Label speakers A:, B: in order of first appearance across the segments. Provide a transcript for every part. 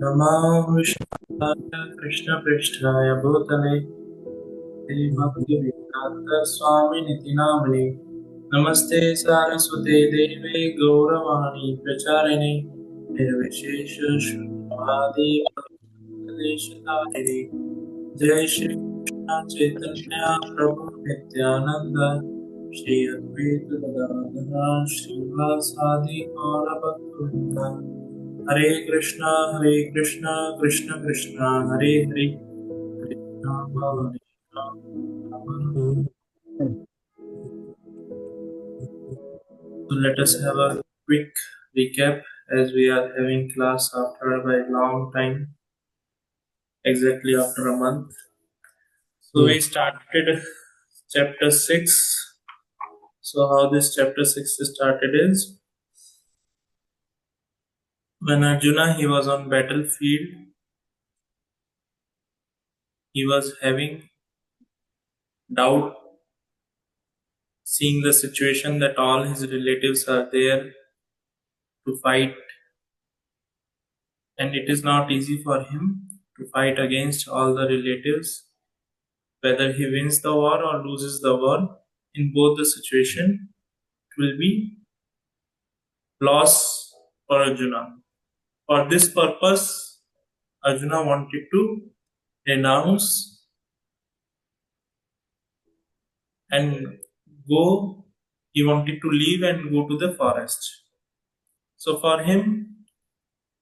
A: नमो विष्णुपादाय कृष्णपृष्ठाय भूतले श्रीभक्तिवेदान्त स्वामिनिति नामिने नमस्ते सारस्वते देवे गौरवाणी प्रचारिणे निर्विशेष शून्यवादी उपदेशधारिणे जय श्री कृष्ण चैतन्य प्रभु नित्यानंद श्री अद्वैत गदाधर श्रीवासादि गौरभक्तवृंद हरे कृष्णा कृष्ण कृष्ण हरे हरे राम हरे Ram. So let us have a quick recap as we are having class after a very long time, exactly after a month. So we started chapter 6. So how this chapter 6 started is when Arjuna he was on battlefield, he was having doubt, seeing the situation that all his relatives are there to fight, and it is not easy for him to fight against all the relatives. Whether he wins the war or loses the war, in both the situation, it will be loss for Arjuna. For this purpose, Arjuna wanted to renounce and go. He wanted to leave and go to the forest. So for him,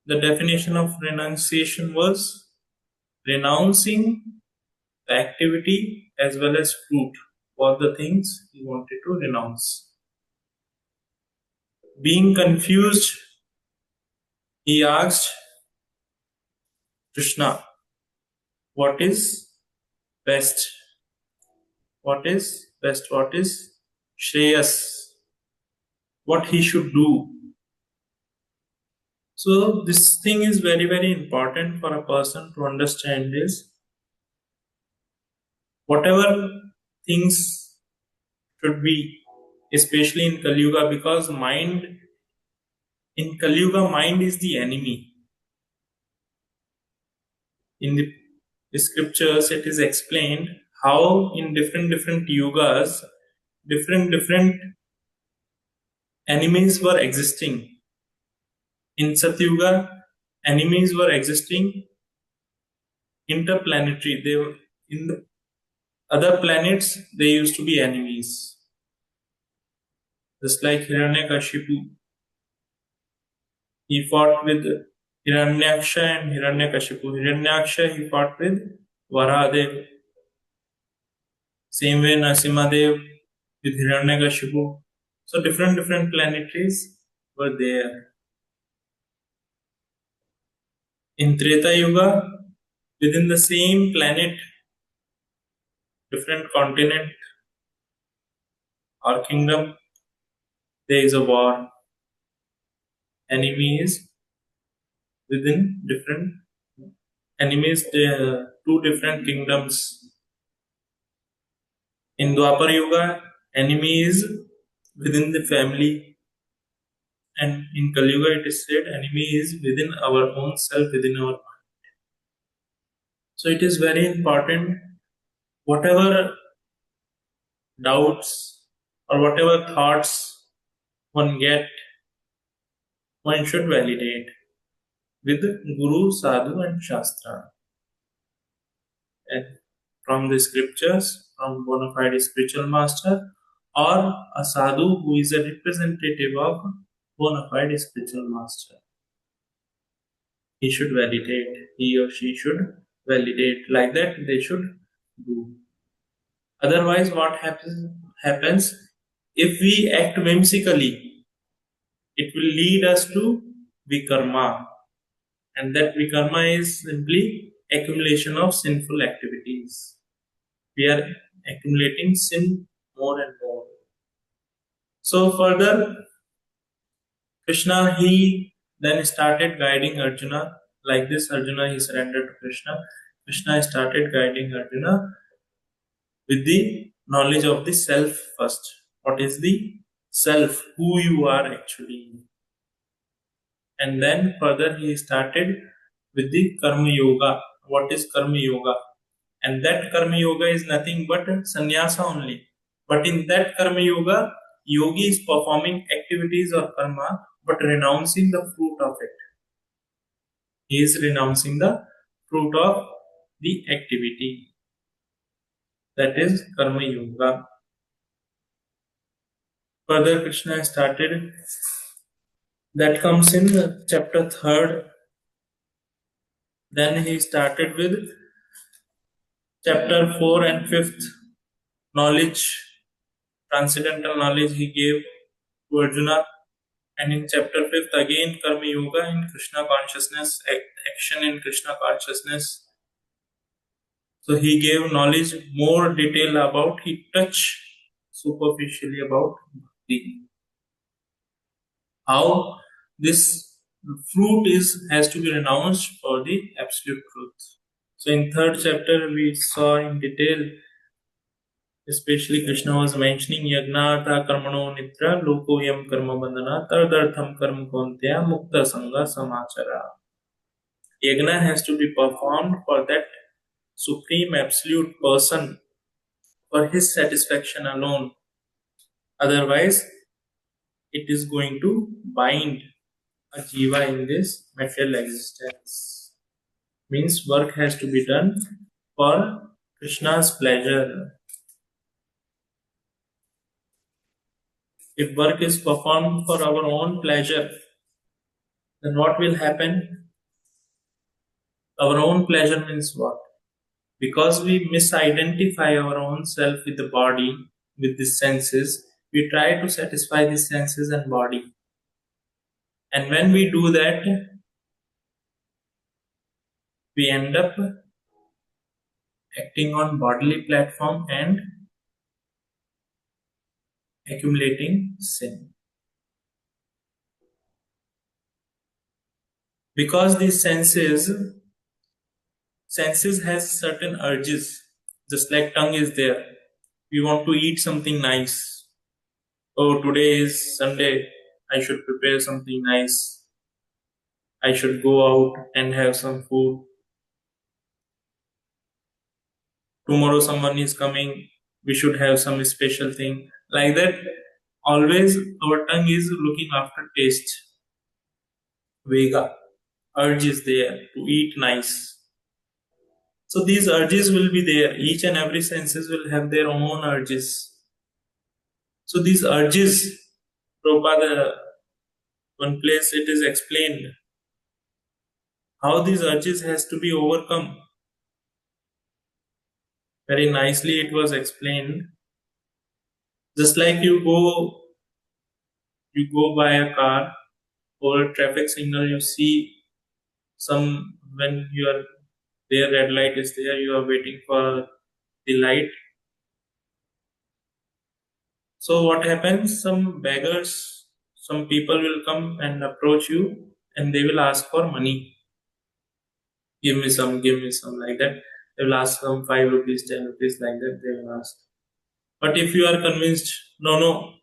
A: the definition of renunciation was renouncing the activity as well as fruit, all the things he wanted to renounce. Being confused, he asked Krishna, what is best? What is best? What is Shreyas? What he should do? So this thing is very, very important for a person to understand is whatever things should be, especially in Kali Yuga, because in Kali Yuga, mind is the enemy. In the scriptures, it is explained how in different yugas, different enemies were existing. In Satyuga, enemies were existing interplanetary. They were in the other planets. They used to be enemies, just like Hiranyakashipu. He fought with Hiranyaksha and Hiranyakashipu. Hiranyaksha he fought with Varahadev. Same way Nasimadev with Hiranyakashipu. So different planetaries were there. In Treta Yuga, within the same planet, different continent or kingdom, there is a war. Enemies within different enemies, two different kingdoms. In Dwapar Yuga, enemies within the family, and in Kali Yuga, it is said enemy is within our own self, within our mind. So it is very important. Whatever doubts or whatever thoughts one get, one should validate with Guru, Sadhu, and Shastra, and from the scriptures, from bona fide spiritual master, or a sadhu who is a representative of bona fide spiritual master. He should validate, he or she should validate. Like that, they should do. Otherwise, what happens if we act whimsically? It will lead us to vikarma, and that vikarma is simply accumulation of sinful activities. We are accumulating sin more and more. So further, Krishna he then started guiding Arjuna. Like this, Arjuna he surrendered to Krishna. Krishna started guiding Arjuna with the knowledge of the self first. What is the self? Who you are actually. And then further he started with the Karma Yoga. What is Karma Yoga? And that Karma Yoga is nothing but sannyasa only. But in that Karma Yoga, yogi is performing activities or karma but renouncing the fruit of it. He is renouncing the fruit of the activity. That is Karma Yoga. Further, Krishna started, that comes in chapter 3rd. Then he started with chapter 4 and 5th, knowledge, transcendental knowledge he gave to Arjuna. And in chapter 5th, again Karma Yoga in Krishna consciousness, action in Krishna consciousness. So he gave knowledge more detail about, he touched superficially about bhakti. How this fruit has to be renounced for the absolute truth. So in 3rd chapter we saw in detail, especially Krishna was mentioning Yagnata Karmano Nitra Loko Yam Karma Bandhana Tardartham Karma Kontya Mukta Sangha Samachara. Yagna has to be performed for that supreme absolute person, for his satisfaction alone. Otherwise, it is going to bind a jiva in this material existence. Means work has to be done for Krishna's pleasure. If work is performed for our own pleasure, then what will happen? Our own pleasure means what? Because we misidentify our own self with the body, with the senses, we try to satisfy the senses and body. And when we do that, we end up acting on bodily platform and accumulating sin. Because these senses has certain urges, just like tongue is there. We want to eat something nice. Oh, today is Sunday, I should prepare something nice. I should go out and have some food. Tomorrow someone is coming, we should have some special thing. Like that, always our tongue is looking after taste. Vega, urge is there to eat nice. So these urges will be there. Each and every senses will have their own urges. So these urges, Prabhupada, one place it is explained how these urges has to be overcome. Very nicely it was explained. Just like you go by a car or a traffic signal, you see some, when you are there, red light is there, you are waiting for the light. So what happens? Some beggars, some people will come and approach you and they will ask for money. Give me some, like that. They will ask some 5 rupees, 10 rupees, like that they will ask. But if you are convinced, no,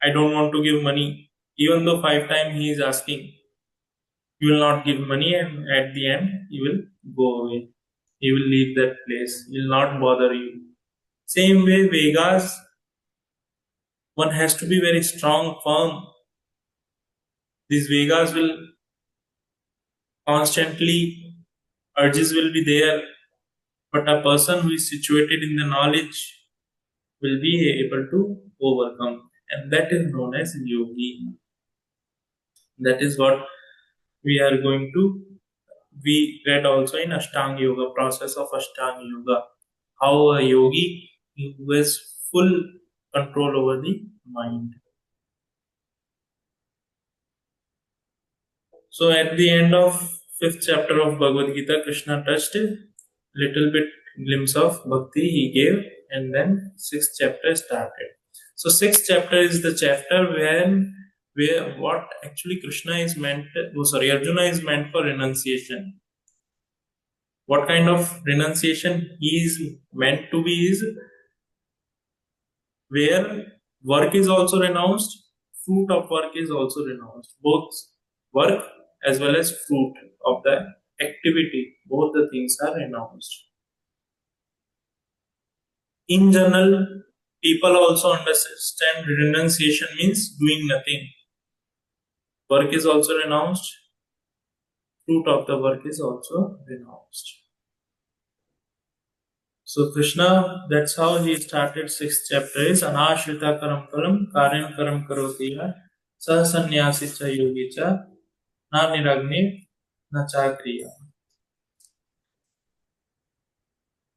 A: I don't want to give money, even though 5 times he is asking, you will not give money, and at the end he will go away. He will leave that place. He will not bother you. Same way, Vegas, one has to be very strong, firm. These Vegas will constantly, urges will be there, but a person who is situated in the knowledge will be able to overcome, and that is known as yogi. That is what we are going to. We read also in Ashtanga Yoga, process of Ashtanga Yoga, how a yogi who has full control over the mind. So at the end of 5th chapter of Bhagavad Gita, Krishna touched a little bit glimpse of bhakti he gave, and then 6th chapter started. So 6th chapter is the chapter where what actually Krishna is meant, Arjuna is meant for renunciation. What kind of renunciation he is meant to be is where work is also renounced, fruit of work is also renounced. Both work as well as fruit of the activity, both the things are renounced. In general, people also understand renunciation means doing nothing. Work is also renounced, fruit of the work is also renounced. So Krishna, that's how he started sixth chapter is Anashrita Karam Param Karyam Karam Karotiya Sa Sannyasi Cha Yogi Cha Na Niragni Na Chakriya.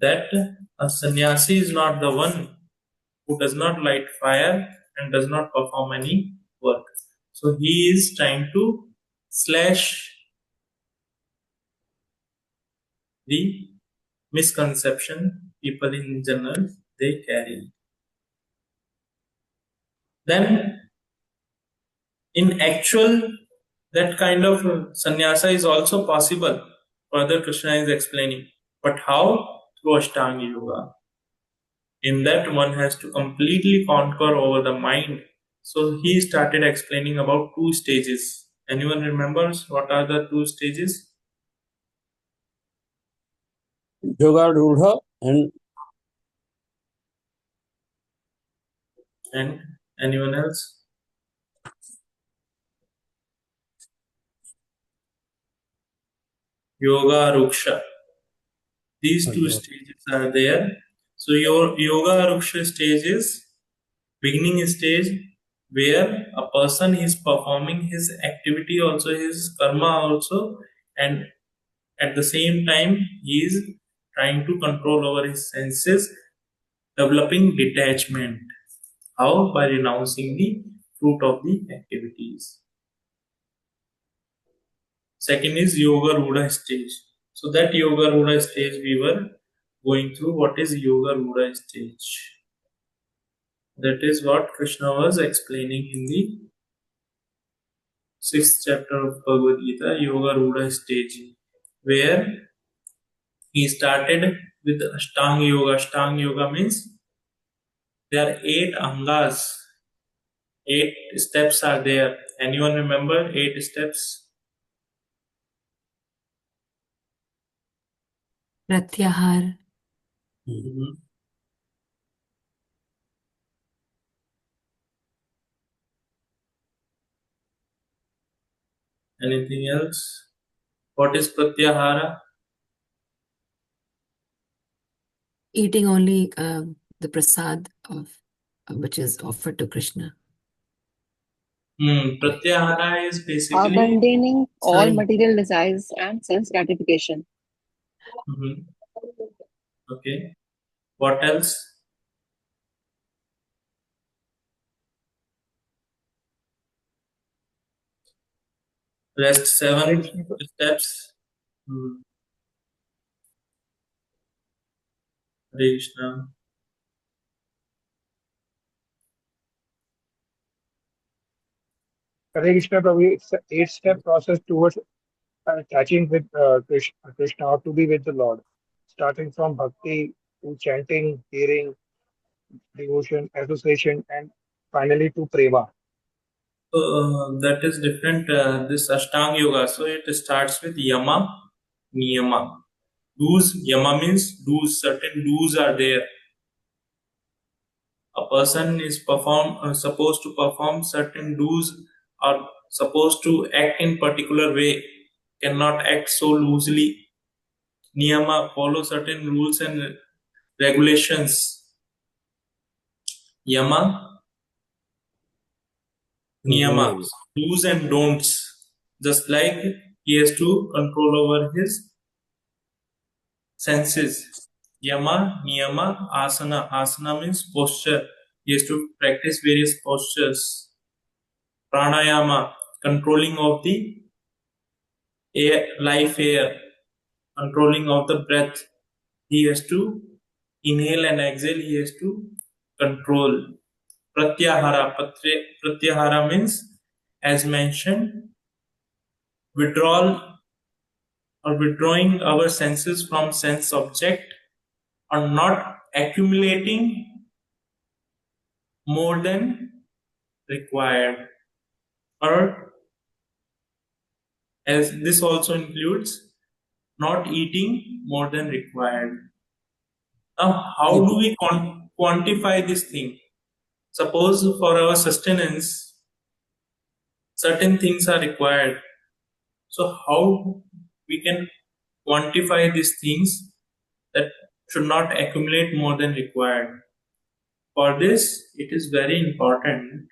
A: That a sannyasi is not the one who does not light fire and does not perform any work. So he is trying to slash the misconception people in general they carry. Then in actual that kind of sannyasa is also possible. Further Krishna is explaining. But how? Through Ashtanga Yoga. In that one has to completely conquer over the mind. So he started explaining about two stages. Anyone remembers what are the two stages?
B: Yoga Rudha
A: And anyone else? Yoga Ruksha. These two stages are there. So your Yoga Ruksha stage is beginning stage where a person is performing his activity also, his karma also, and at the same time he is trying to control over his senses, developing detachment. How? By renouncing the fruit of the activities. Second is Yoga Ruda stage. So that Yoga Ruda stage we were going through. What is Yoga Ruda stage? That is what Krishna was explaining in the sixth chapter of Bhagavad Gita, Yoga Ruda stage, where he started with Ashtanga Yoga. Ashtanga Yoga means there are 8 angas, 8 steps are there. Anyone remember 8 steps?
C: Pratyahar.
A: Mm-hmm. Anything else? What is Pratyahara?
C: Eating only the prasad of which is offered to Krishna.
A: Pratyahara is basically
D: Abandoning all
C: Sorry.
D: material desires and sense gratification.
A: Mhm. Okay. What else? Rest 7 steps. Hare Krishna.
E: Hare Krishna Prabhu, it's an 8-step process towards attaching with Krishna or to be with the Lord, starting from bhakti to chanting, hearing, devotion, association, and finally to prema.
A: So that is different. This Ashtanga Yoga. So it starts with Yama, Niyama. Do's. Yama means do's. Certain do's are there. A person is supposed to perform certain do's or supposed to act in particular way. Cannot act so loosely. Niyama, follow certain rules and regulations. Yama, Niyamas, do's and don'ts. Just like he has to control over his senses. Yama, Niyama, Asana. Asana means posture. He has to practice various postures. Pranayama, controlling of the air, life air, controlling of the breath. He has to inhale and exhale. He has to control. Pratyahara. Pratyahara means, as mentioned, withdrawal or withdrawing our senses from sense object or not accumulating more than required, or as this also includes not eating more than required. Now, how do we quantify this thing? Suppose for our sustenance, certain things are required. So, how we can quantify these things that should not accumulate more than required? For this, it is very important.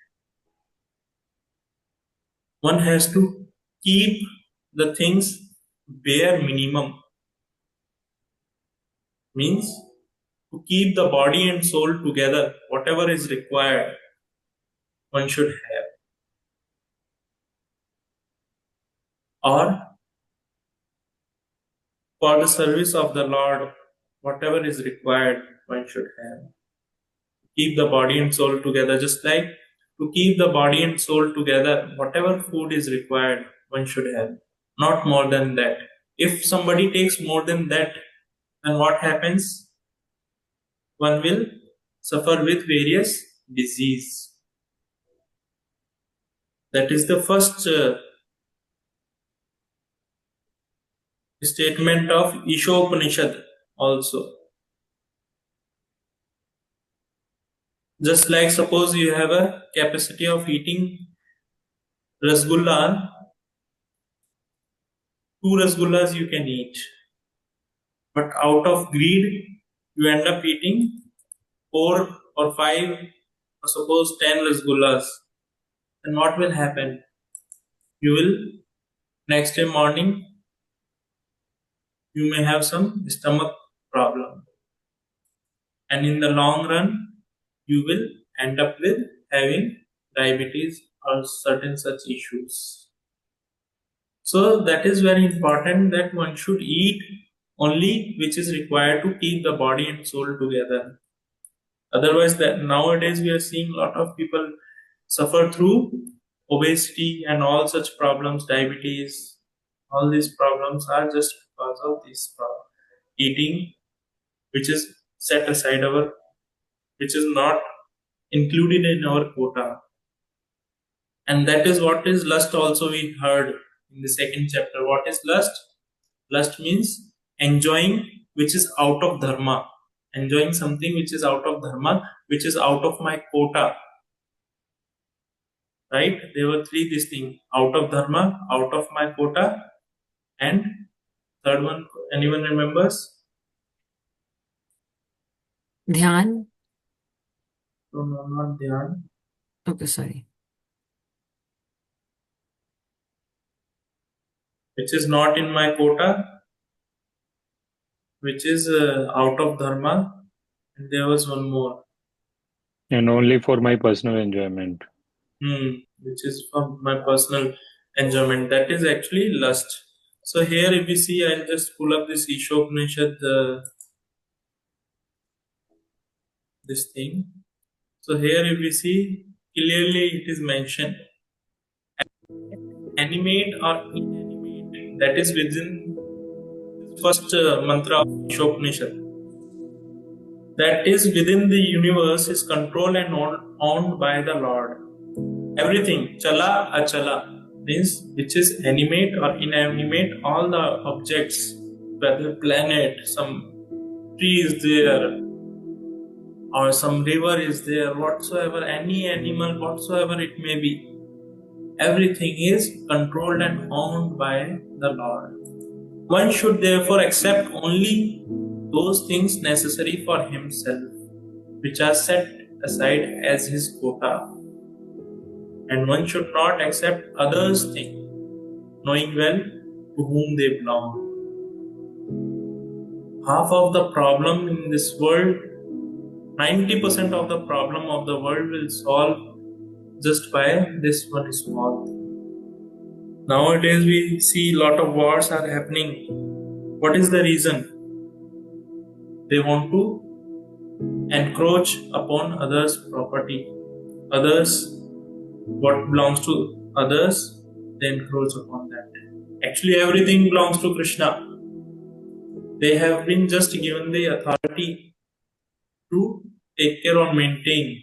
A: One has to keep the things bare minimum. Means to keep the body and soul together, whatever is required, one should have. Or for the service of the Lord, whatever is required, one should have. Keep the body and soul together, just like to keep the body and soul together, whatever food is required, one should have. Not more than that. If somebody takes more than that, then what happens? One will suffer with various disease. That is the first statement of Ishopanishad also. Just like suppose you have a capacity of eating rasgulla, 2 rasgullas you can eat. But out of greed, you end up eating 4 or 5 or suppose 10 rasgullas. Then what will happen? You will, next day morning, you may have some stomach problem. And in the long run, you will end up with having diabetes or certain such issues. So that is very important that one should eat only which is required to keep the body and soul together. Otherwise, that nowadays we are seeing a lot of people suffer through obesity and all such problems, diabetes. All these problems are just because of this eating, which is set aside which is not included in our quota. And that is what is lust also we heard in the second chapter. What is lust? Lust means enjoying which is out of dharma. Enjoying something which is out of dharma, which is out of my quota. Right? There were 3 this thing. Out of dharma, out of my quota, and third one, anyone remembers?
C: Dhyan.
A: No, not dhyan.
C: Okay, sorry.
A: Which is not in my quota, which is out of dharma, and there was one more.
B: And only for my personal enjoyment.
A: Which is for my personal enjoyment. That is actually lust. So here, if we see, I'll just pull up this Ishopanishad, this thing. So here, if we see, clearly it is mentioned, animate or inanimate. That is within first mantra of Ishopanishad. That is within the universe is controlled and owned by the Lord. Everything, chala, achala, means which is animate or inanimate, all the objects, whether planet, some tree is there, or some river is there, whatsoever, any animal, whatsoever it may be, everything is controlled and owned by the Lord. One should therefore accept only those things necessary for himself, which are set aside as his quota. And one should not accept others' things, knowing well to whom they belong. Half of the problem in this world, 90% of the problem of the world will solve just by this one small thing. Nowadays we see a lot of wars are happening. What is the reason? They want to encroach upon others' property. Others, what belongs to others, they encroach upon that. Actually, everything belongs to Krishna. They have been just given the authority to take care or maintain.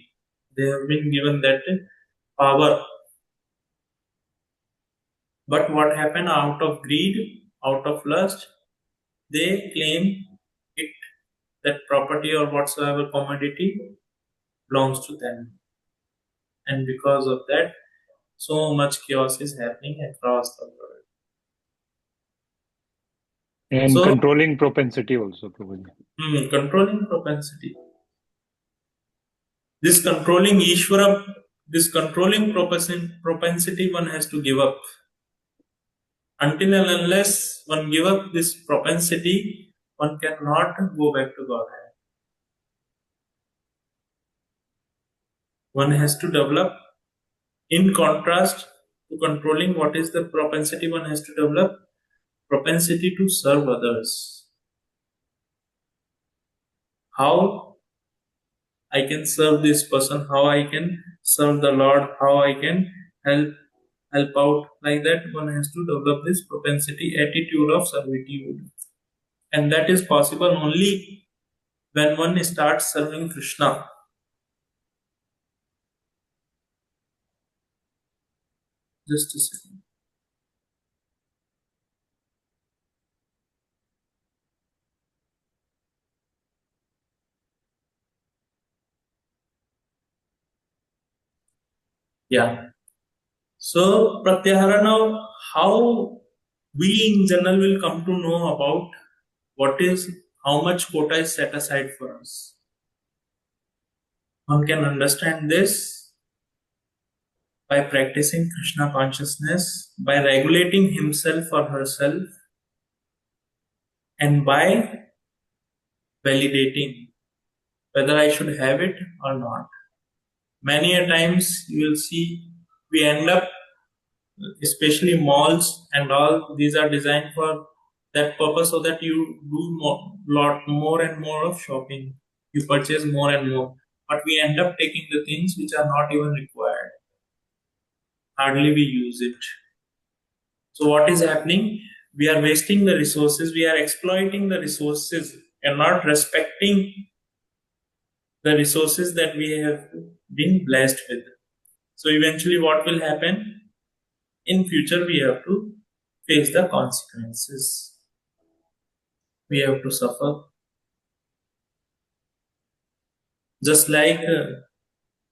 A: They have been given that power. But what happened out of greed, out of lust, they claim it that property or whatsoever commodity belongs to them. And because of that, so much chaos is happening across the world.
B: And
A: So,
B: controlling propensity also, Prabhuji.
A: controlling propensity. This controlling Ishvara, this controlling propensity one has to give up. Until and unless one give up this propensity, one cannot go back to Godhead. One has to develop, in contrast to controlling, what is the propensity one has to develop? Propensity to serve others. How I can serve this person, how I can serve the Lord, how I can help out. Like that, one has to develop this propensity, attitude of servitude. And that is possible only when one starts serving Krishna. Just a second. Yeah. So, Pratyahara, now how we in general will come to know about how much quota is set aside for us. One can understand this by practicing Krishna consciousness, by regulating himself or herself, and by validating whether I should have it or not. Many a times you will see we end up, especially malls and all, these are designed for that purpose so that you do lot more and more of shopping. You purchase more and more. But we end up taking the things which are not even required. Hardly we use it. So what is happening? We are wasting the resources, we are exploiting the resources and not respecting the resources that we have been blessed with. So eventually what will happen? In future we have to face the consequences. We have to suffer. Just like,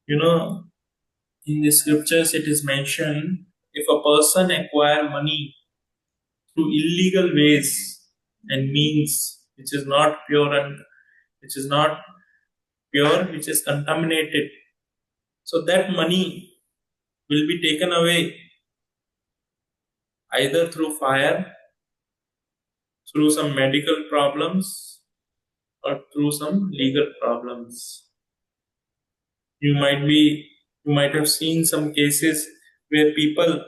A: in the scriptures it is mentioned, if a person acquire money through illegal ways and means, which is not pure, which is not pure, which is contaminated, so that money will be taken away either through fire, through some medical problems, or through some legal problems. You might have seen some cases where people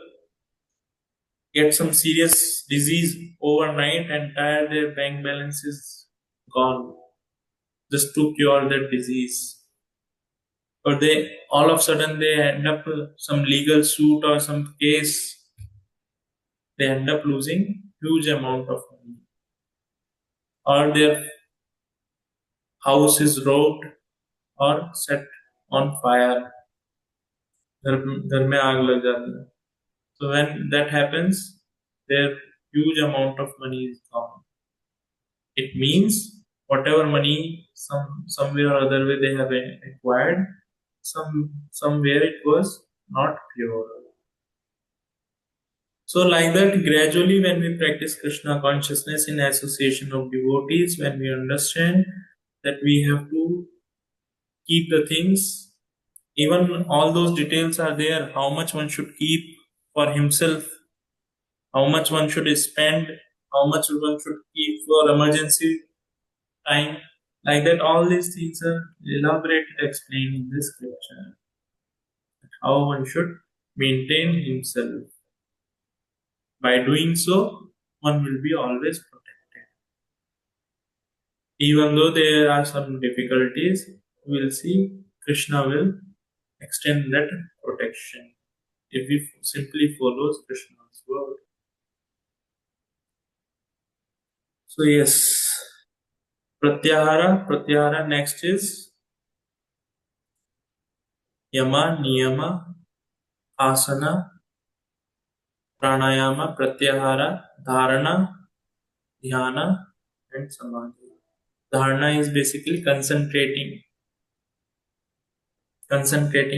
A: get some serious disease overnight and entire their bank balance is gone just to cure that disease. Or they all of a sudden they end up some legal suit or some case, they end up losing huge amount of money. Or their house is robbed or set on fire. घर में आग लग जाती है. So when that happens, their huge amount of money is gone. It means whatever money somewhere or other way they have acquired, somewhere it was not pure. So like that, gradually when we practice Krishna consciousness in association of devotees, when we understand that we have to keep the things, even all those details are there, how much one should keep for himself, how much one should spend, how much one should keep for emergency time. Like that, all these things are elaborated, explained in this scripture. How one should maintain himself. By doing so, one will be always protected. Even though there are some difficulties, we will see Krishna will extend that protection if we simply follow Krishna's word. So yes, Pratyahara next is Yama, Niyama, Asana, Pranayama, Pratyahara, Dharana, Dhyana, and samadhi. Dharana is basically concentrating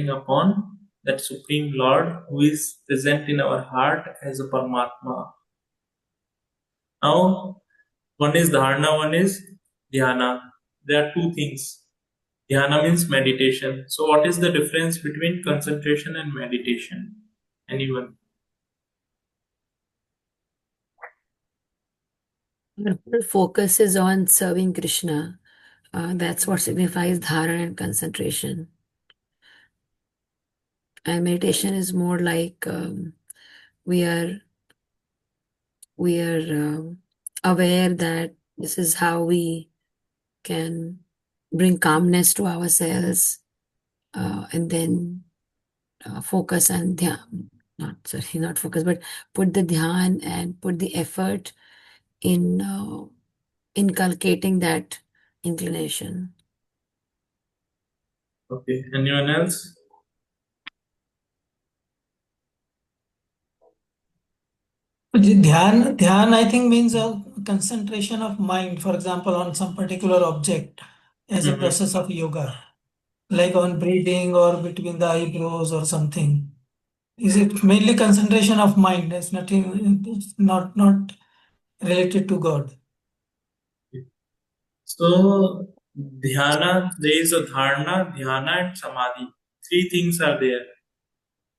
A: upon that Supreme Lord who is present in our heart as a Paramatma. Now, one is dharana, one is dhyana. There are two things. Dhyana means meditation. So, what is the difference between concentration and meditation? Anyone?
C: Our whole focus is on serving Krishna. That's what signifies dharana and concentration. And meditation is more like we are aware that this is how we can bring calmness to ourselves, and then focus and dhyan. Not focus, but put the dhyan and put the effort in inculcating that inclination.
A: Okay. Anyone else?
F: Dhyan, I think means a concentration of mind, for example, on some particular object as a
A: Mhm.
F: process of yoga, like on breathing or between the eyebrows or something. Is it mainly concentration of mind? It's nothing, it's not related to God.
A: So, dhyana, there is a dharana, dhyana, and samadhi. Three things are there.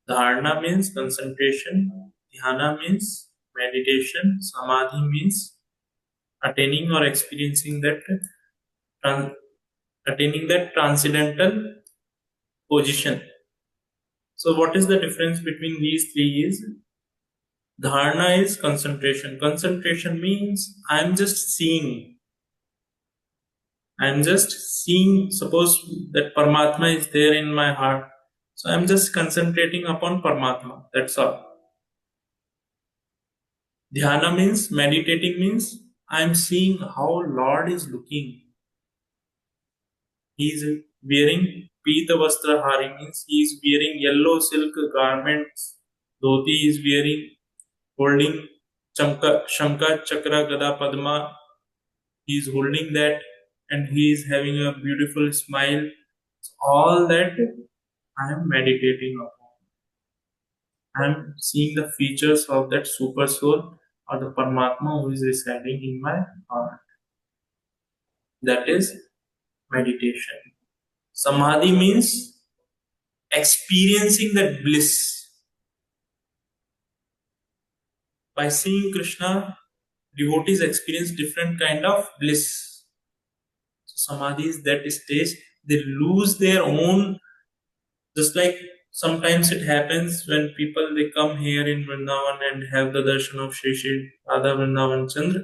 A: Dharana means concentration, dhyana means meditation, samadhi means attaining or experiencing that tran- attaining that transcendental position. So, what is the difference between these three? Is dharana is concentration. Concentration means I'm just seeing. I'm just seeing. Suppose that Paramatma is there in my heart. So I'm just concentrating upon Paramatma. That's all. Dhyana means meditating means I'm seeing how Lord is looking. He is wearing Pita Vastra Hari means he is wearing yellow silk garments. Dhoti is wearing holding Shanka Chakra Gada Padma. He is holding that and he is having a beautiful smile. All that I am meditating upon. I am seeing the features of that super soul or the Paramatma who is residing in my heart. That is meditation. Samadhi means experiencing that bliss. By seeing Krishna, devotees experience different kind of bliss. So samadhi is that stage they lose their own. Just like sometimes it happens when people they come here in Vrindavan and have the darshan of Shri Shri Radha Vrindavan Chandra.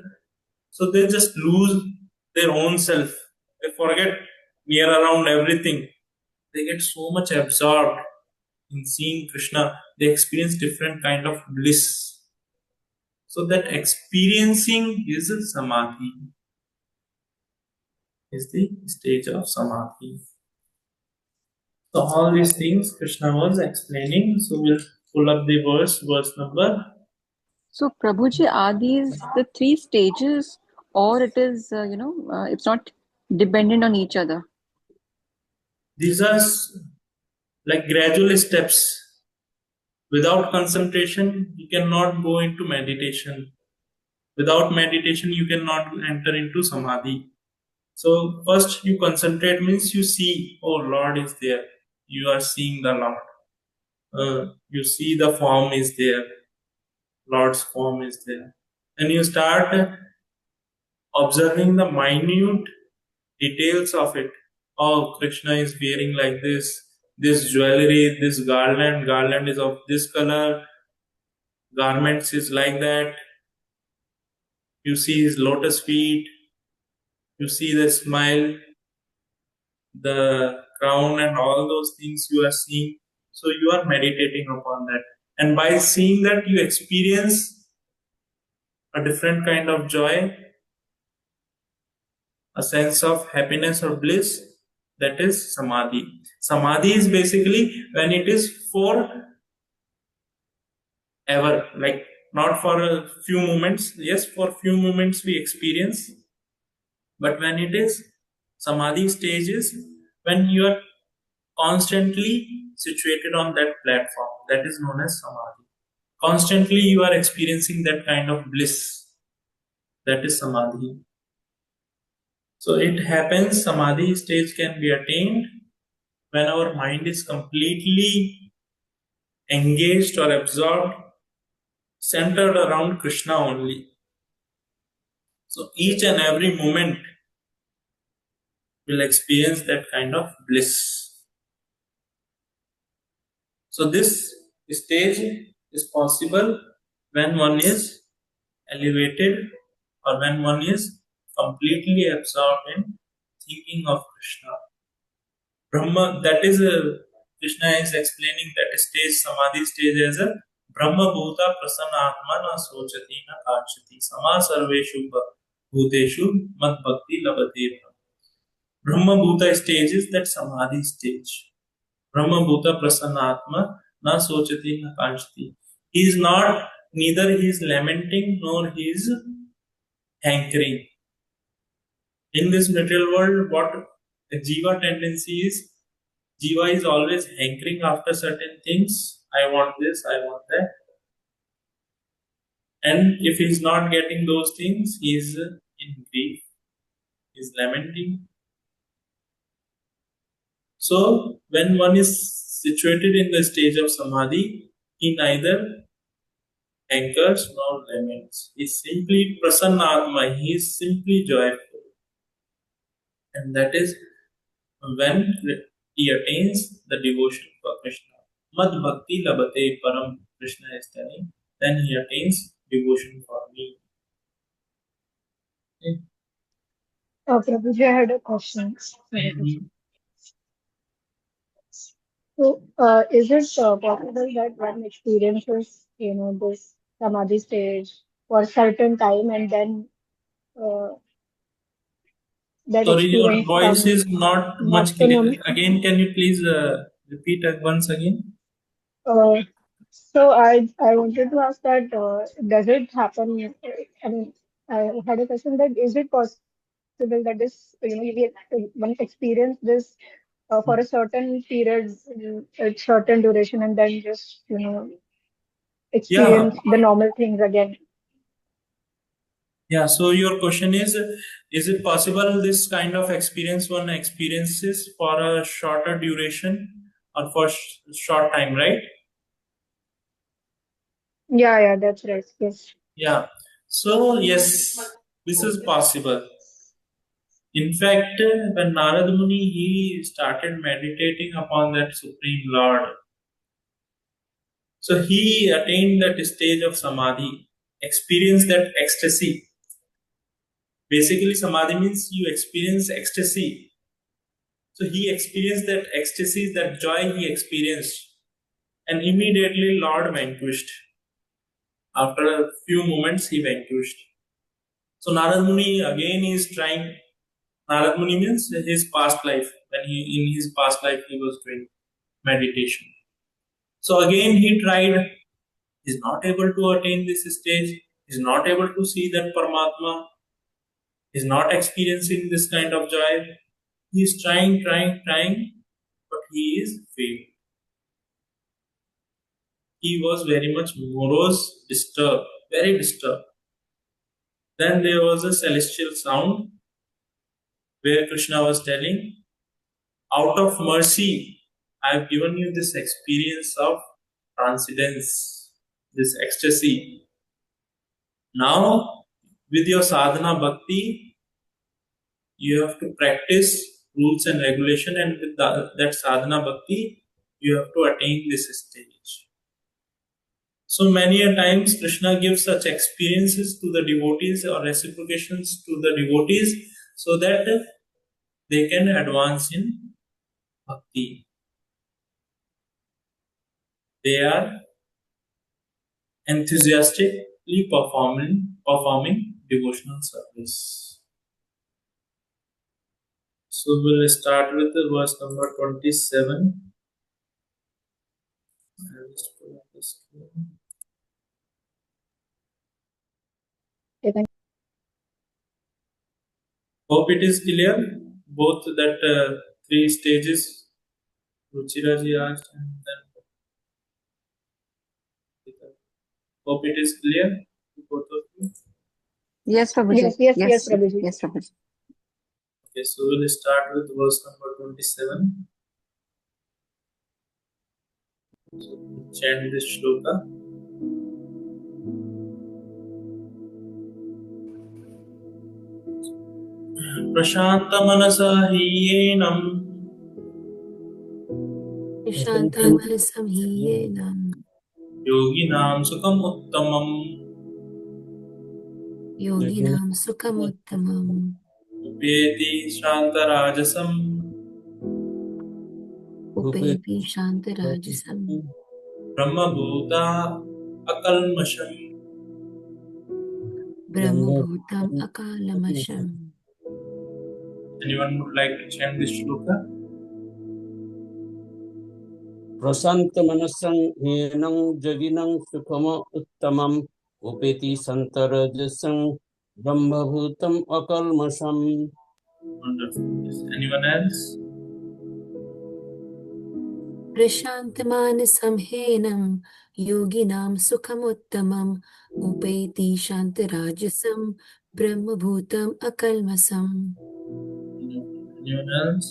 A: So they just lose their own self. They forget near around everything. They get so much absorbed in seeing Krishna. They experience different kind of bliss. So that experiencing is a samadhi. Is the stage of samadhi. So all these things Krishna was explaining. So we'll pull up the verse number.
D: So, Prabhuji, are these the three stages, or it is, it's not dependent on each other?
A: These are like gradual steps. Without concentration, you cannot go into meditation. Without meditation, you cannot enter into samadhi. So first you concentrate means you see, oh Lord is there. You are seeing the Lord. You see the form is there. Lord's form is there. And you start observing the minute details of it. Oh, Krishna is wearing like this jewelry, this garland is of this color, garments is like that. You see his lotus feet, you see the smile, the crown, and all those things you are seeing. So you are meditating upon that. And by seeing that, you experience a different kind of joy, a sense of happiness or bliss. That is samadhi. Samadhi is basically when it is for ever, like not for a few moments. Yes, for few moments we experience, But when it is samadhi stage is when you are constantly situated on that platform, that is known as samadhi. Constantly you are experiencing that kind of bliss, that is samadhi. So it happens, samadhi stage can be attained when our mind is completely engaged or absorbed, centered around Krishna only. So each and every moment will experience that kind of bliss. So this stage is possible when one is elevated or when one is completely absorbed in thinking of Krishna. Brahma, that is Krishna is explaining that stage, samadhi stage, as a Brahma Bhuta Prasanna Atma na sochati na kachati sama sarveshu bhuteshu mad bhakti labate. Brahma Bhuta stage is that samadhi stage. Brahma Bhuta Prasanna Atma na sochati na kachati. He is not, neither he is lamenting nor he is hankering. In this material world, what the Jiva tendency is, Jiva is always hankering after certain things. I want this, I want that. And if he is not getting those things, he is in grief, he is lamenting. So, when one is situated in the stage of samadhi, he neither hankers nor laments. He is simply prasanna, he is simply joyful. And that is when he attains the devotion for Krishna. Mad bhakti labate param, Krishna is telling, then he attains devotion for me. Okay.
G: Prabhuji, I had a question. So, is it possible that one experiences, this samadhi stage for a certain time, and then uh, that
A: Sorry, your
G: experience
A: voice
G: comes
A: is not
G: back
A: much
G: to
A: clear.
G: normal?
A: Again, can you please repeat it once again?
G: Uh, so I wanted to ask that does it happen? I mean, I had a question that is it possible that this one experience this for a certain period, a certain duration, and then just
A: Yeah,
G: experience the normal things again?
A: yeah. So your question is it possible this kind of experience one experiences for a shorter duration or for short time, right?
G: Yeah, that's right. Yes.
A: Yeah. So yes, this is possible. In fact, when Narad Muni he started meditating upon that Supreme Lord, so he attained that stage of samadhi, experienced that ecstasy. Basically, samadhi means you experience ecstasy. So he experienced that ecstasy, that joy he experienced, and immediately Lord vanquished. After a few moments, he vanquished. So Narad Muni again is trying. Narad Muni means his past life. When he in his past life he was doing meditation. So again he tried. He's not able to attain this stage. He's not able to see that Paramatma. He's not experiencing this kind of joy. He's trying, but he is failed. He was very much morose, disturbed, very disturbed. Then there was a celestial sound where Krishna was telling, out of mercy, I have given you this experience of transcendence, this ecstasy. Now, with your sadhana bhakti, you have to practice rules and regulation, and with that sadhana bhakti, you have to attain this stage. So many a times Krishna gives such experiences to the devotees or reciprocations to the devotees so that they can advance in bhakti. They are enthusiastically performing devotional service. So we'll start with the verse number 27. I'll just pull up the screen.
G: Okay, thank
A: Hope it is clear. Both that three stages. Ruchiraji asked, and then Gita. Hope it is clear to both of you.
D: Yes, Prabhuji.
G: Yes, Prabhuji.
D: Yes, Prabhuji.
A: Okay, so we'll start with verse number 27. So chant this shloka. प्रशान्तमनसा हीयेनं
C: शान्तमनसं हि येन
A: योगिनां सुखम् उत्तमम्
C: योगिनां सुखमुत्तमम्
A: उपेति शान्तराजसम्
C: उपेति शान्तराजसं
A: ब्रह्मभूता अकल्मषम्.
C: ब्रह्मभूतम् अकालमषम्.
A: Anyone would like to chant this shloka?
H: प्रशान्तमनसं हीनं जगिनं सुखम उत्तमम् उपेति सन्तरजसं ब्रह्मभूतम् अकल्मषम्.
A: Wonderful. Yes. Anyone else?
C: प्रशान्तमानसं हीनं योगिनां सुखमुत्तमम् उपेति शान्तराजसं ब्रह्मभूतम् अकल्मषम्.
A: Anyone else?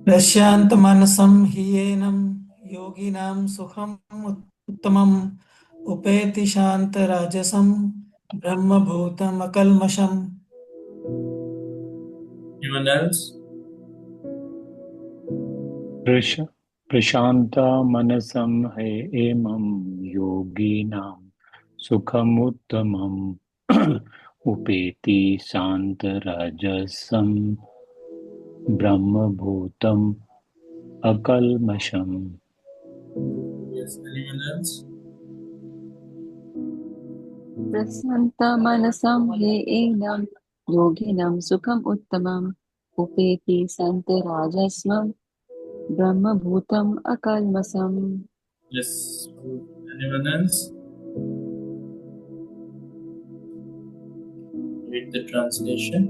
F: प्रशान्तमनसं हीयेनं योगिनां सुखम् उत्तमम् उपेति शान्तराजसं ब्रह्मभूतम् अकल्मषम्.
A: Anyone else?
B: प्रशान्ता मनसं हेमं योगिनां सुखमुत्तमम् उपेति शान्तराजसं ब्रह्मभूतम् अकल्मषम्.
A: Yes. Anyone else?
D: प्रशान्तमनसं हीनं योगिनं सुखम् उत्तमम् उपेति शान्तराजसं ब्रह्मभूतम् अकल्मषम्.
A: Yes. Anyone else? Read the translation.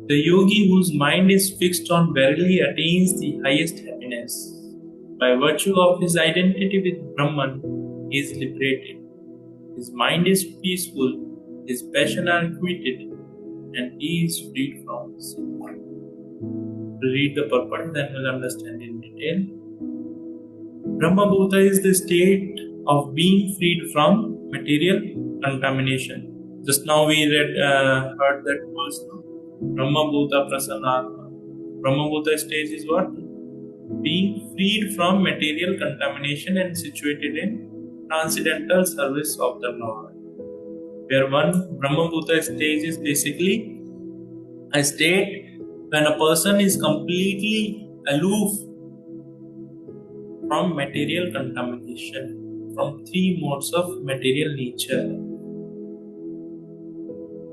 A: The yogi whose mind is fixed on verily attains the highest happiness. By virtue of his identity with Brahman, he is liberated. His mind is peaceful, his passions are quieted, and he is freed from sin. We'll read the purport, then we'll understand in detail. Brahmabhuta is the state of being freed from material contamination. Just now we heard that verse. Brahmabhuta Prasannatma. Brahmabhuta stage is what? Being freed from material contamination and situated in transcendental service of the Lord. Where one Brahmabhuta stage is basically a state when a person is completely aloof from material contamination, from three modes of material nature,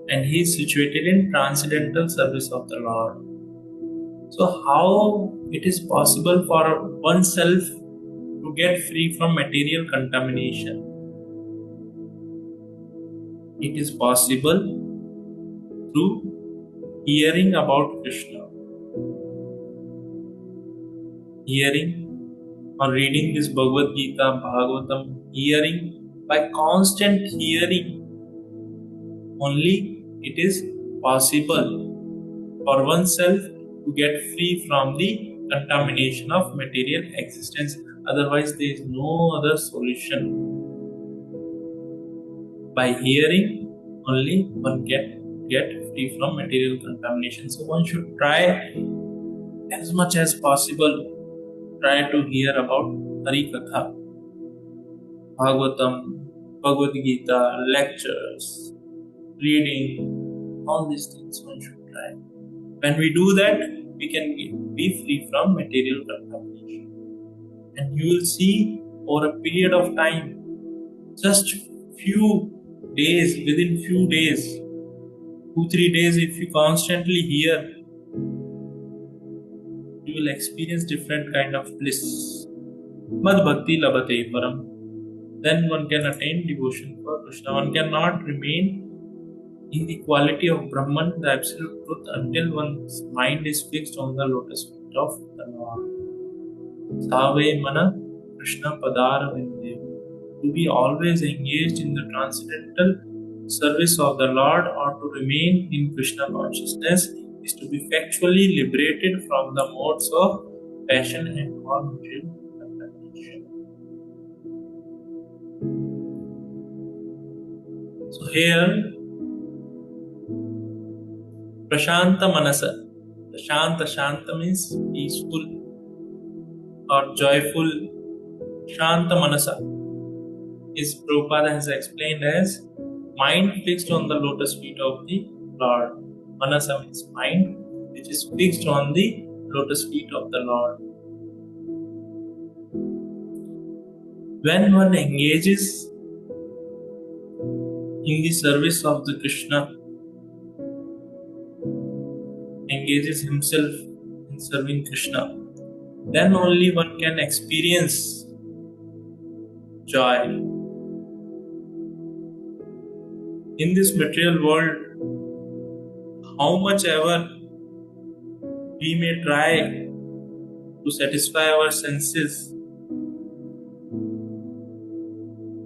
A: and he is situated in transcendental service of the Lord. So how it is possible for oneself to get free from material contamination? It is possible through hearing about Krishna, hearing or reading this Bhagavad Gita, Bhagavatam, hearing. By constant hearing only it is possible for oneself to get free from the contamination of material existence. Otherwise, there is no other solution. By hearing only one get free from material contamination. So one should try as much as possible, try to hear about Hari Katha, Bhagavatam, Bhagavad Gita, lectures, reading, all these things one should try. When we do that, we can be free from material contamination. And you will see over a period of time, just few days, within few days, 2-3 days, if you constantly hear, you will experience different kind of bliss. Mad bhakti labate param. then one can attain devotion for Krishna. One cannot remain in the quality of Brahman, the absolute truth, until one's mind is fixed on the lotus feet of the Lord. Save mana Krishna padara vindevu. To be always engaged in the transcendental service of the Lord, or to remain in Krishna consciousness, is to be factually liberated from the modes of passion and non-material contamination. So here, Prashanta Manasa. Shanta means peaceful or joyful. Shanta Manasa is Prabhupada has explained as mind fixed on the lotus feet of the Lord. Manasa means mind which is fixed on the lotus feet of the Lord. When one engages in the service of the Krishna, engages himself in serving Krishna, then only one can experience joy. In this material world, how much ever we may try to satisfy our senses,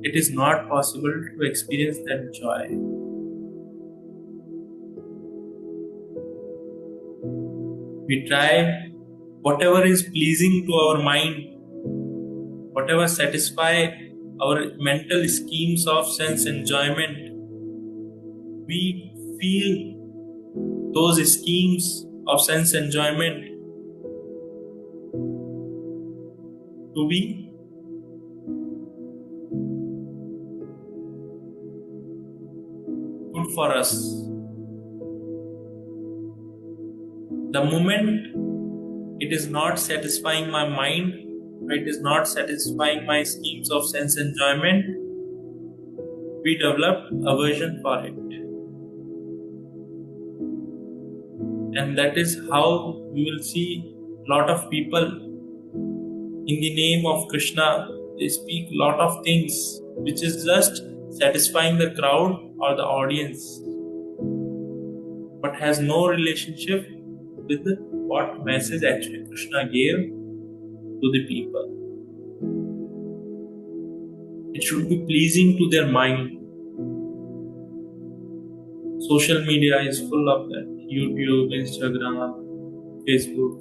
A: it is not possible to experience that joy. We try whatever is pleasing to our mind, whatever satisfy our mental schemes of sense enjoyment. We feel those schemes of sense enjoyment to be good for us. The moment it is not satisfying my mind, it is not satisfying my schemes of sense enjoyment, we develop aversion for it. And that is how we will see a lot of people in the name of Krishna, they speak a lot of things which is just satisfying the crowd or the audience, but has no relationship with what message actually Krishna gave to the people. It should be pleasing to their mind. Social media is full of that. YouTube, Instagram, Facebook.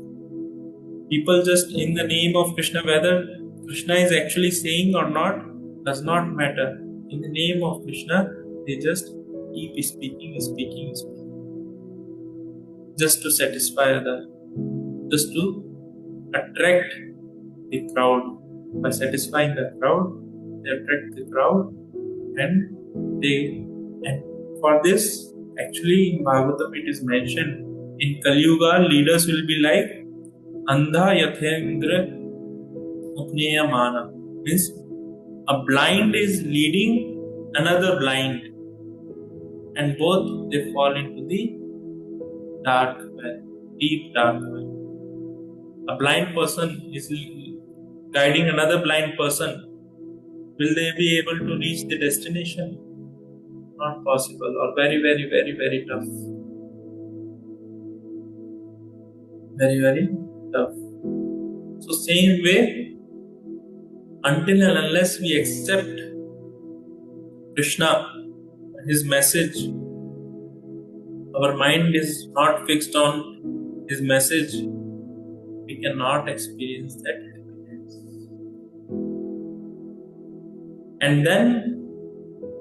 A: People just in the name of Krishna, whether Krishna is actually saying or not, does not matter. In the name of Krishna, they just keep speaking, just to satisfy others, just to attract the crowd. By satisfying the crowd, they attract the crowd, and for this, actually in Bhagavatam it is mentioned, in Kali Yuga, leaders will be like Andha Yathendra Upneya Mana. Means a blind is leading another blind, and both they fall into the dark well, deep dark well. A blind person is guiding another blind person. Will they be able to reach the destination? Not possible, or very, very, very, very tough. Very, very tough. So same way, until and unless we accept Krishna, His message, our mind is not fixed on His message, we cannot experience that happiness. And then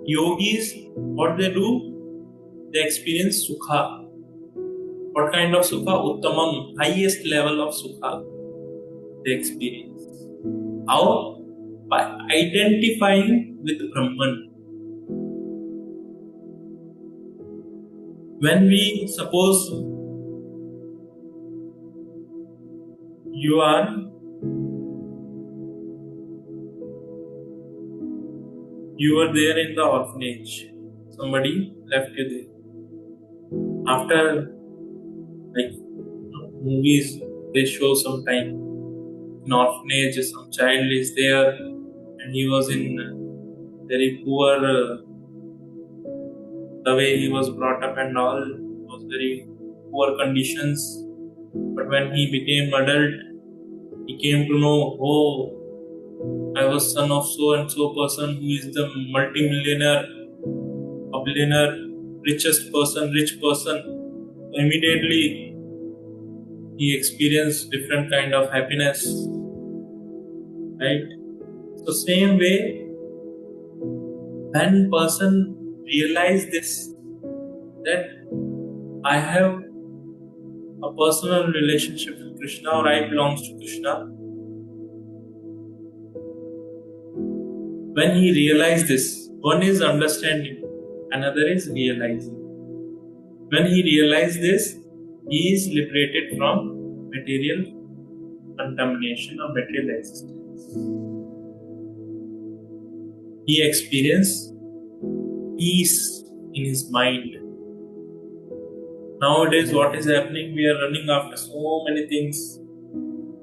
A: yogis, what they do? They experience sukha. What kind of sukha? Uttamam, highest level of sukha they experience. How? By identifying with Brahman. When we suppose you were there in the orphanage, somebody left you there. After, like movies, they show sometime in orphanage, some child is there and he was in very poor, the way he was brought up and all was very poor conditions. But when he became adult, he came to know, oh, I was son of so and so person who is the multi-millionaire, a billionaire, richest person, rich person. Immediately, he experienced different kind of happiness, right? So same way, when person realize this, that I have a personal relationship with Krishna or I belongs to Krishna, when he realized this, one is understanding, another is realizing. When he realized this, he is liberated from material contamination or material existence. He experienced peace in his mind. Nowadays, what is happening? We are running after so many things,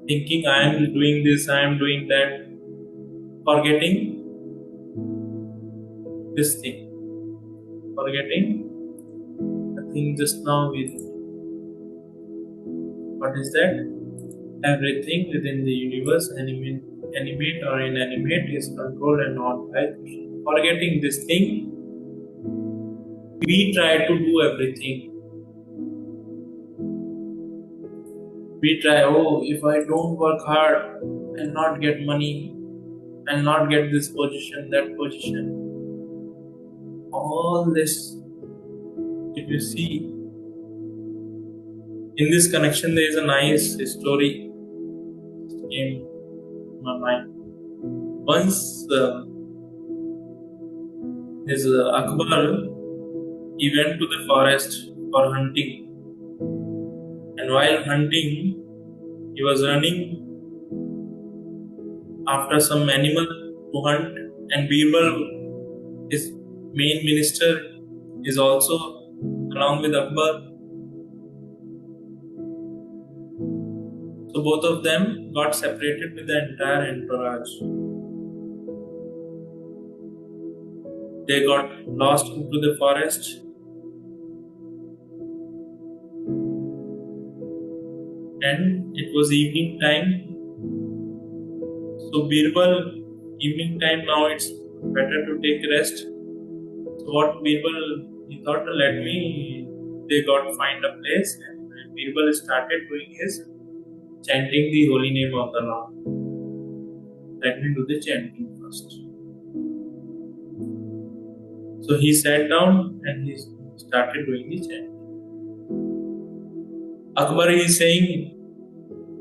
A: thinking I am doing this, I am doing that, forgetting this thing, forgetting the thing just now we did. What is that? Everything within the universe, animate or inanimate, is controlled and not by Krishna. Forgetting this thing, we try to do everything. We try, oh, if I don't work hard, I'll not get money, I'll not get this position, that position. All this, if you see, in this connection, there is a nice story that came to my mind. Once, Akbar, he went to the forest for hunting. And while hunting, he was running after some animal to hunt. And Birbal, his main minister, is also along with Akbar. So both of them got separated with the entire entourage. They got lost into the forest. And it was evening time. So Birbal, evening time now, it's better to take rest. So what Birbal, he thought, they got to find a place, and Birbal started doing his chanting the holy name of the Lord. Let me do the chanting first. So he sat down and he started doing the chanting. Akbar is saying,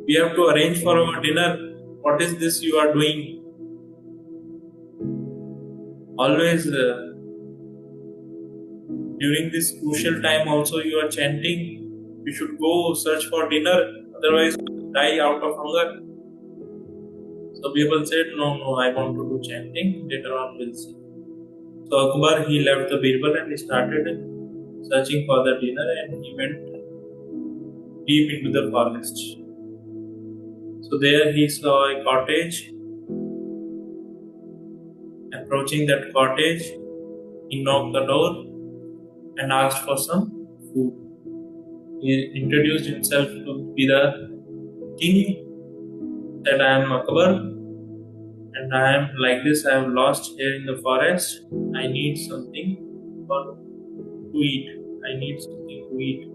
A: we have to arrange for our dinner. What is this you are doing? Always during this crucial time also you are chanting. You should go search for dinner, otherwise you will die out of hunger. So people said, no, I want to do chanting. Later on we'll see. So Akbar, he left the Birbal and he started searching for the dinner, and he went deep into the forest. So there he saw a cottage. Approaching that cottage, he knocked the door and asked for some food. He introduced himself to be the king, said, I am Akbar and I am like this, I am lost here in the forest. I need something to eat. I need something to eat.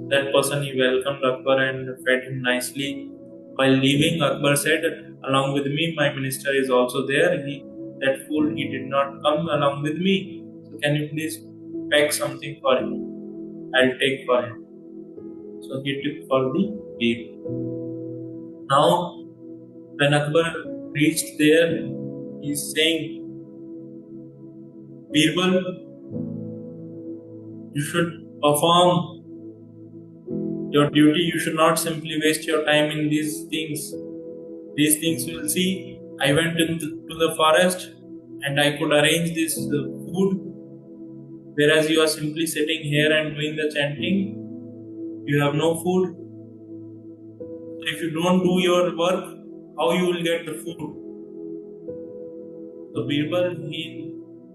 A: That person, he welcomed Akbar and fed him nicely. While leaving, Akbar said, along with me, my minister is also there. That fool, he did not come along with me. So can you please pack something for him? I'll take for him. So he took for the baby. Now, when Akbar reached there, he is saying, Birbal, you should perform your duty. You should not simply waste your time in these things. These things you will see. I went into the forest and I could arrange this food, whereas you are simply sitting here and doing the chanting. You have no food. If you don't do your work, how you will get the food? So Birbal, he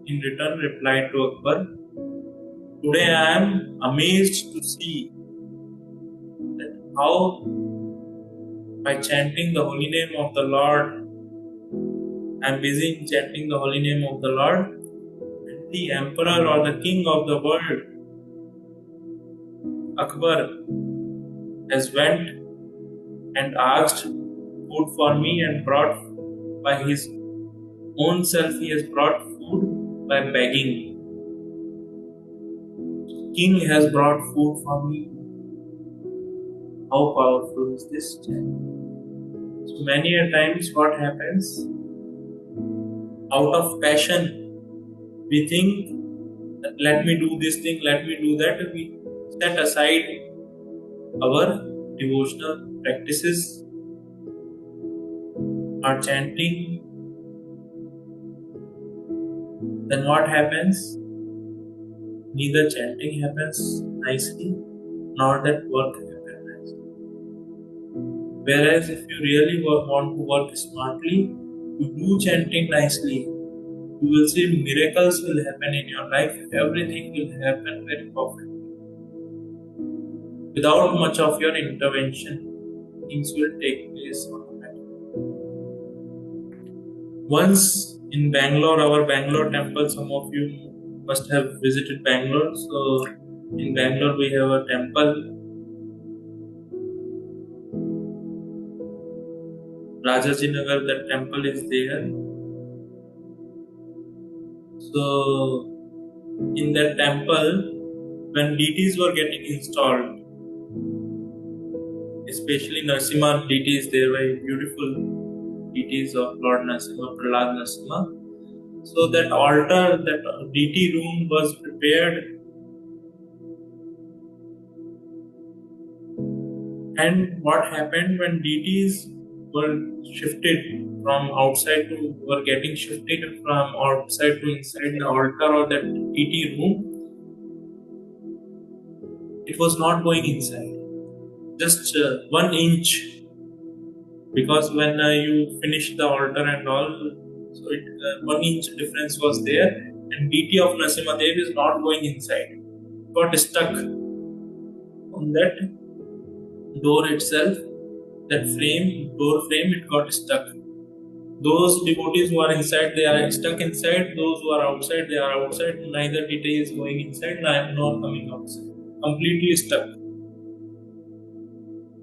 A: in return replied to Akbar, "Today I am amazed to see that how by chanting the holy name of the Lord, I am busy in chanting the holy name of the Lord, and the emperor or the king of the world, Akbar, has went and asked food for me and brought by his own self he has brought food by begging. King has brought food for me. How powerful is this chant?" So many a times what happens, out of passion, we think that let me do this thing, let me do that. We set aside our devotional practices, our chanting. Then what happens? Neither chanting happens nicely, nor that work happens nicely. Whereas if you really want to work smartly, you do chanting nicely, you will see miracles will happen in your life. Everything will happen very perfectly. Without much of your intervention, things will take place automatically. Once in Bangalore, our Bangalore temple, some of you must have visited Bangalore. So in Bangalore, we have a temple, Rajajinagar, that temple is there. So in that temple, when deities were getting installed, especially Narasimha deities, they were beautiful deities of Lord Narasimha, Prahlad Narasimha. So that altar, that deity room was prepared, and what happened when deities were shifted from outside to were getting shifted from outside to inside the altar or that deity room, it was not going inside, just 1 inch, because when you finish the altar and all, so 1 inch difference was there, and deity of Narasimha Dev is not going inside, got stuck on that door itself, that door frame, it got stuck. Those devotees who are inside, they are stuck inside. Those who are outside, they are outside. Neither deity is going inside, nor coming outside. Completely stuck.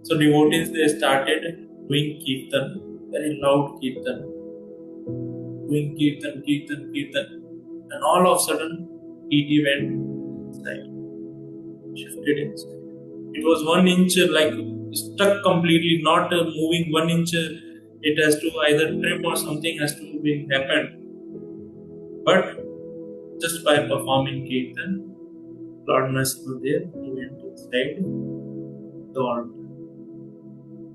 A: So devotees, they started doing kirtan, very loud kirtan, doing kirtan, and all of a sudden, deity went inside, shifted inside. It was 1 inch, like stuck completely, not moving 1 inch. It has to either trip or something has to be happened. But just by performing kirtan, Lord Narasimha Dev went inside the altar.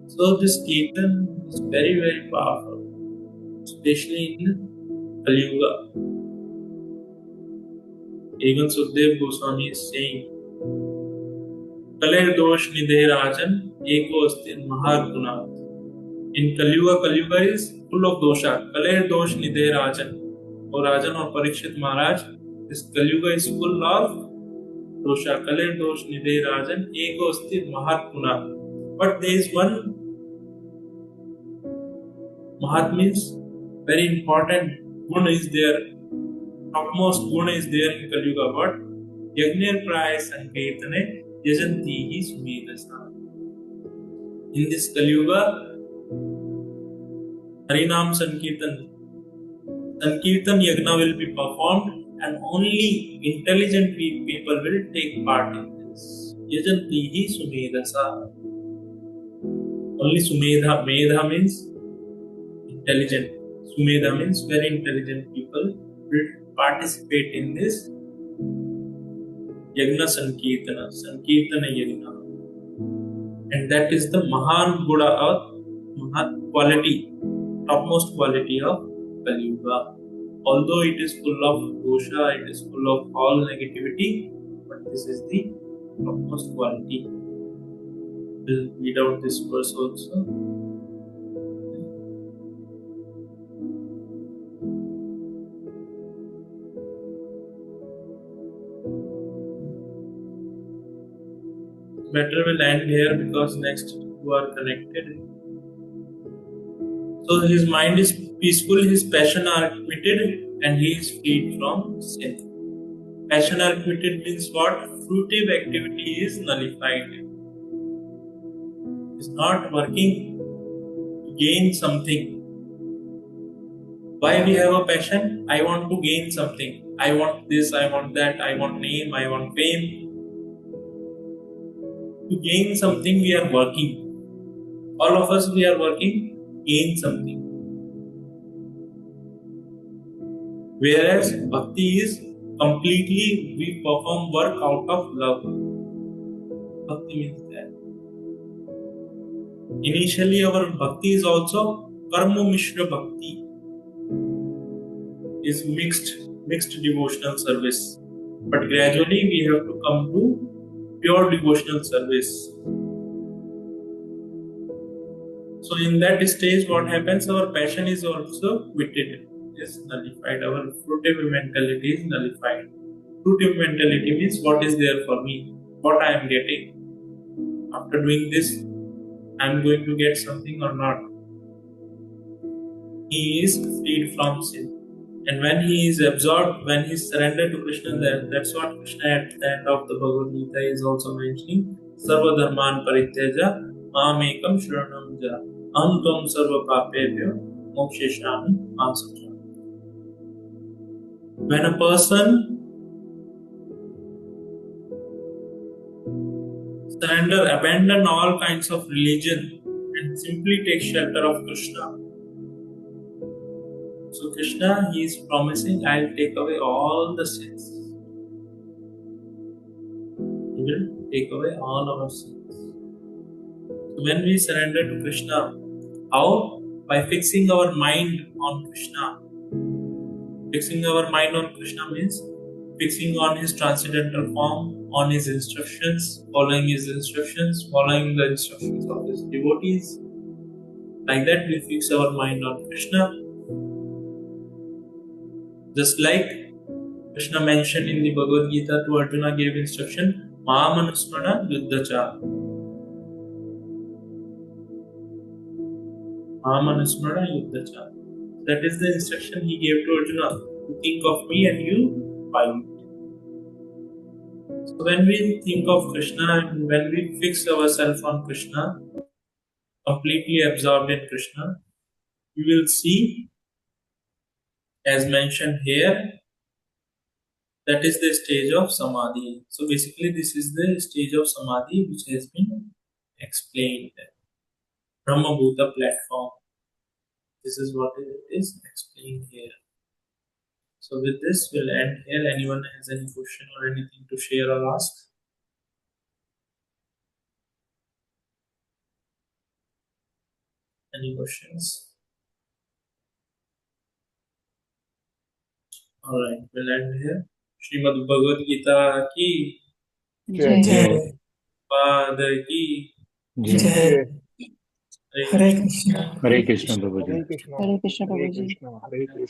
A: So this kirtan is very, very powerful, especially in Kali Yuga. Even Sukdev Goswami is saying, Kaler dosh nidhe rajan, eko astin mahagunath. In Kali Yuga is full of dosha. Kaler dosh nidhe rajan. Or Rajan or Parikshit Maharaj, this Kali Yuga is full of dosha. Kaler dosh nidhe rajan, eko astin mahagunath. But there is one Mahat means very important guna is there, topmost guna is there in Kali Yuga. What? Yajner praya sankirtane yajanti hi sumedasa. In this Kali Yuga, Harinam Sankirtan Yagna will be performed, and only intelligent people will take part in this. Yajanti hi sumedasa. Only Sumedha. Medha means intelligent. Sumedha means very intelligent people will participate in this Yagna Sankirtana Yagna. And that is the Mahan Guna of Mahat quality, topmost quality of Kali Yuga. Although it is full of dosha, it is full of all negativity, but this is the topmost quality. We'll read out this verse also. better we'll end here because next you are connected. So his mind is peaceful, his passion are quitted, and he is freed from sin. Passion are quitted means what? Fruitive activity is nullified. It's not working to gain something. Why we have a passion? I want to gain something. I want this, I want that, I want name, I want fame. To gain something we are working. All of us we are working to gain something. Whereas bhakti is completely we perform work out of love. Bhakti means that. Initially our bhakti is also karma mishra bhakti. Is mixed devotional service. But gradually we have to come to pure devotional service. So in that stage what happens? Our passion is also quitted. Is nullified. Our fruitive mentality is nullified. Fruitive mentality means what is there for me, what I am getting. After doing this, I am going to get something or not. He is freed from sin. And when he is absorbed, when he is surrendered to Krishna, that's what Krishna at the end of the Bhagavad Gita is also mentioning. Sarva dharman parityaja mamekam shranam ja aham tvam sarva papebhyo moksheshami asatra. When a person abandon all kinds of religion and simply take shelter of Krishna. So Krishna, he is promising, I will take away all the sins. He will take away all our sins. So when we surrender to Krishna, how? By fixing our mind on Krishna. Fixing our mind on Krishna means fixing on his transcendental form, on his instructions, following his instructions, following the instructions of his devotees. Like that we fix our mind on Krishna. Just like Krishna mentioned in the Bhagavad Gita to Arjuna gave instruction, Mahamanusmana Yuddhacha. Mahamanusmana Yuddhacha. That is the instruction he gave to Arjuna. To think of me and you fight. So when we think of Krishna and when we fix ourselves on Krishna, completely absorbed in Krishna, you will see, as mentioned here, that is the stage of Samadhi. So basically this is the stage of Samadhi which has been explained. Brahma Bhuta platform. This is what it is explained here. So with this we'll end here. Anyone has any question or anything to share or ask? Any questions? Alright, we'll end here. Srimad Bhagavad Gita ki
E: Jai.
F: Jai.
A: Pad ki
B: Jai.
F: Jai.
A: Hare
F: Hare Krishna.
B: Hare Krishna, Prabhuji.
E: Hare Krishna.
D: Hare Krishna,
E: Hare
D: Prabhuji.
E: Krishna. Hare Krishna.